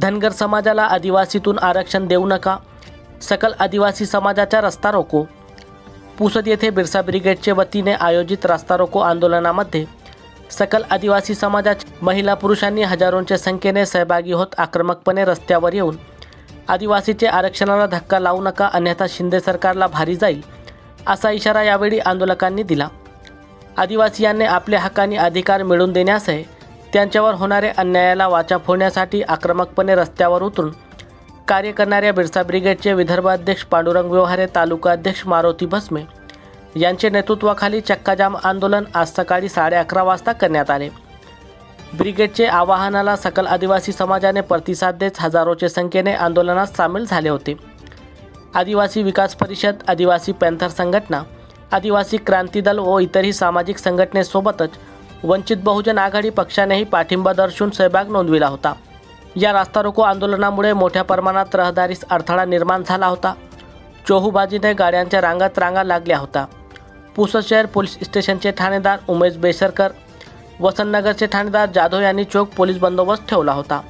धनगर समाजाला आदिवासीतून आरक्षण देऊ नका, सकल आदिवासी समाजाचा रस्ता रोको। पुसद येथे बिरसा ब्रिगेडचे वतीने आयोजित रस्ता रोको आंदोलनामध्ये सकल आदिवासी समाजाच्या महिला पुरुषांनी हजारोंच्या संख्येने सहभागी होत आक्रमकपणे रस्त्यावर येऊन आदिवासीचे आरक्षणाला धक्का लावू नका, अन्यथा शिंदे सरकारला भारी जाईल असा इशारा यावेळी आंदोलकांनी दिला। आदिवासीयांनी आपले हक्कानी अधिकार मिळवून देण्यासह त्यांच्यावर होणाऱ्या अन्यायाला वाचा फोडण्यासाठी आक्रमकपणे रस्त्यावर उतरून कार्य करणाऱ्या बिरसा ब्रिगेडचे विदर्भ अध्यक्ष पांडुरंग व्यवहारे, तालुका अध्यक्ष मारुती भस्मे यांचे नेतृत्वाखाली चक्काजाम आंदोलन आज सकाळी 11:30 वाजता करण्यात आले। ब्रिगेडचे आवाहनाला सकल आदिवासी समाजाने प्रतिसाद देत हजारोच्या संख्येने आंदोलनात सामील झाले होते। आदिवासी विकास परिषद, आदिवासी पॅंथर संघटना, आदिवासी क्रांती दल व इतरही सामाजिक संघटनेसोबतच वंचित बहुजन आघाडी पक्षानेही पाठिंबा दर्शवून सहभाग नोंदविला होता। या रास्ता रोको आंदोलनामुळे मोठ्या प्रमाणात रहदारीस अडथळा निर्माण झाला होता। चोहूबाजूने गाड्यांच्या रांगा लागल्या होत्या। पुसद शहर पोलीस स्टेशनचे ठाणेदार उमेश बेसरकर, वसंतनगरचे ठाणेदार जाधव यांनी चोख पोलीस बंदोबस्त ठेवला होता।